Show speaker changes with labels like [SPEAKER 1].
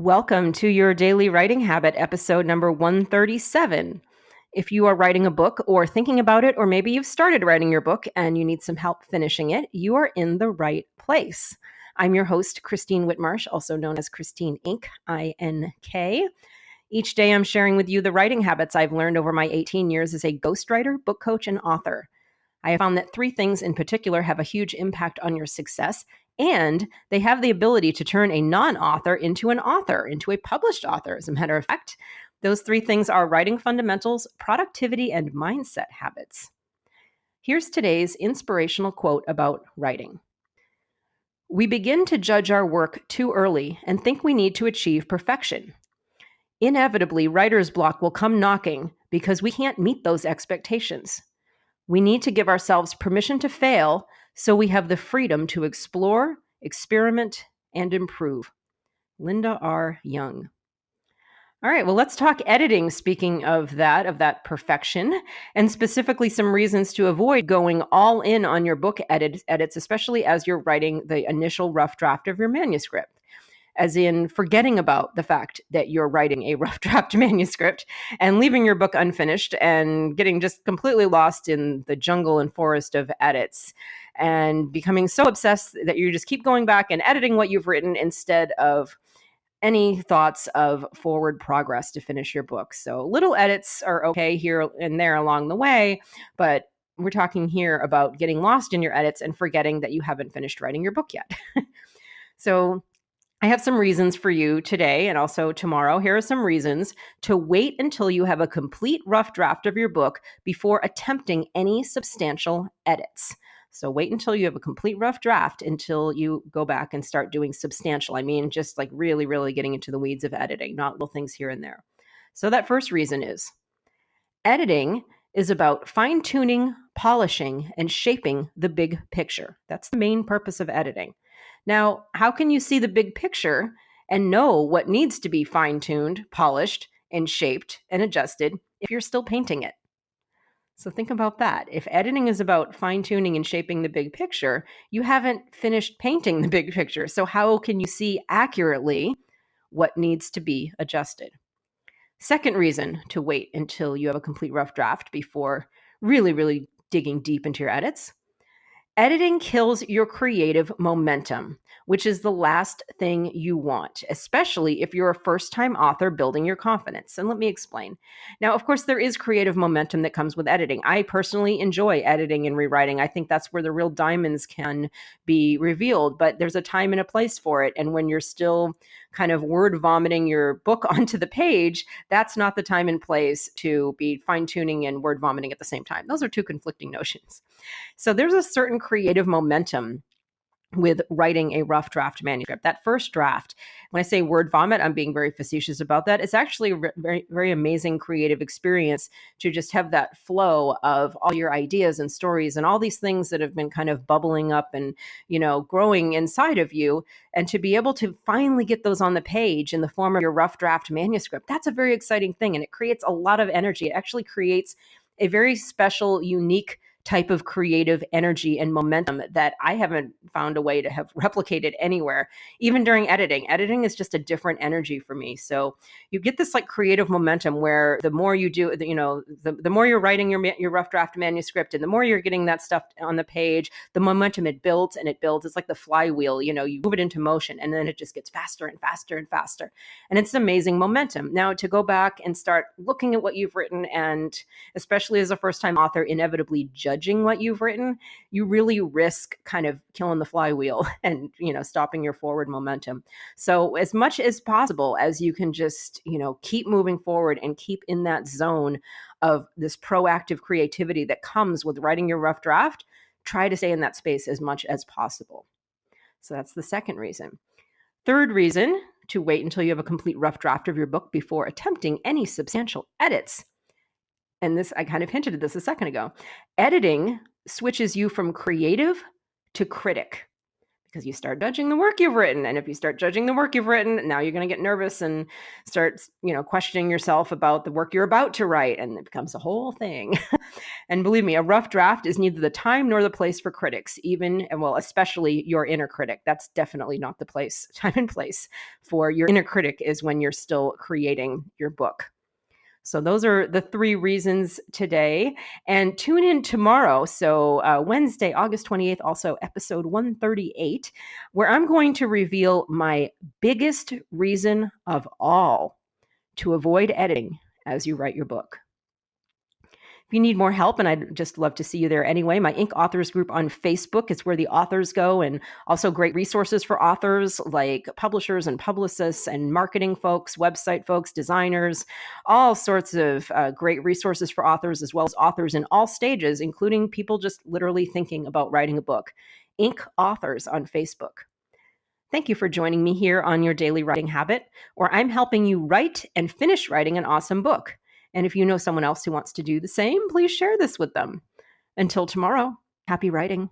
[SPEAKER 1] Welcome to your Daily Writing Habit, episode number 137. If you are writing a book or thinking about it, or maybe you've started writing your book and you need some help finishing it, you are in the right place. I'm your host, Christine Whitmarsh, also known as Christine Inc., I-N-K. Each day I'm sharing with you the writing habits I've learned over my 18 years as a ghostwriter, book coach, and author. I have found that three things in particular have a huge impact on your success, and they have the ability to turn a non-author into an author, into a published author. As a matter of fact, those three things are writing fundamentals, productivity, and mindset habits. Here's today's inspirational quote about writing. We begin to judge our work too early and think we need to achieve perfection. Inevitably, writer's block will come knocking because we can't meet those expectations. We need to give ourselves permission to fail so we have the freedom to explore, experiment, and improve. Linda R. Young. All right, well, let's talk editing. Speaking of that perfection, and specifically some reasons to avoid going all in on your book edits, especially as you're writing the initial rough draft of your manuscript. As in forgetting about the fact that you're writing a rough draft manuscript and leaving your book unfinished and getting just completely lost in the jungle and forest of edits and becoming so obsessed that you just keep going back and editing what you've written instead of any thoughts of forward progress to finish your book. So little edits are okay here and there along the way, but we're talking here about getting lost in your edits and forgetting that you haven't finished writing your book yet. So I have some reasons for you today and also tomorrow. Here are some reasons to wait until you have a complete rough draft of your book before attempting any substantial edits. So wait until you have a complete rough draft until you go back and start doing substantial. I mean, just like really, really getting into the weeds of editing, not little things here and there. So that first reason is editing is about fine-tuning, polishing, and shaping the big picture. That's the main purpose of editing. Now, how can you see the big picture and know what needs to be fine-tuned, polished, and shaped and adjusted if you're still painting it? So think about that. If editing is about fine-tuning and shaping the big picture, you haven't finished painting the big picture. So how can you see accurately what needs to be adjusted? Second reason to wait until you have a complete rough draft before really, really digging deep into your edits. Editing kills your creative momentum, which is the last thing you want, especially if you're a first-time author building your confidence. And let me explain. Now, of course, there is creative momentum that comes with editing. I personally enjoy editing and rewriting. I think that's where the real diamonds can be revealed, but there's a time and a place for it. And when you're still kind of word vomiting your book onto the page, that's not the time and place to be fine-tuning and word vomiting at the same time. Those are two conflicting notions. So there's a certain creative momentum with writing a rough draft manuscript. That first draft, when I say word vomit, I'm being very facetious about that. It's actually a very, very amazing creative experience to just have that flow of all your ideas and stories and all these things that have been kind of bubbling up and, growing inside of you. And to be able to finally get those on the page in the form of your rough draft manuscript, that's a very exciting thing. And it creates a lot of energy. It actually creates a very special, unique type of creative energy and momentum that I haven't found a way to have replicated anywhere, even during editing. Editing is just a different energy for me. So you get this like creative momentum where the more you do, the more you're writing your rough draft manuscript and the more you're getting that stuff on the page, the momentum it builds and it builds. It's like the flywheel, you move it into motion and then it just gets faster and faster and faster. And it's amazing momentum. Now to go back and start looking at what you've written, and especially as a first-time author, inevitably judging what you've written, you really risk kind of killing the flywheel and, stopping your forward momentum. So as much as possible as you can just, keep moving forward and keep in that zone of this proactive creativity that comes with writing your rough draft, try to stay in that space as much as possible. So that's the second reason. Third reason to wait until you have a complete rough draft of your book before attempting any substantial edits. And this, I kind of hinted at this a second ago. Editing switches you from creative to critic, because you start judging the work you've written. And if you start judging the work you've written, now you're going to get nervous and start, questioning yourself about the work you're about to write. And it becomes a whole thing. And believe me, a rough draft is neither the time nor the place for critics, especially your inner critic. That's definitely not the time and place for your inner critic is when you're still creating your book. So those are the 3 reasons today. And tune in tomorrow. So Wednesday, August 28th, also episode 138, where I'm going to reveal my biggest reason of all to avoid editing as you write your book. If you need more help, and I'd just love to see you there anyway, my Inc. Authors group on Facebook is where the authors go, and also great resources for authors like publishers and publicists and marketing folks, website folks, designers, all sorts of great resources for authors, as well as authors in all stages, including people just literally thinking about writing a book. Inc. Authors on Facebook. Thank you for joining me here on Your Daily Writing Habit, where I'm helping you write and finish writing an awesome book. And if you know someone else who wants to do the same, please share this with them. Until tomorrow, happy writing.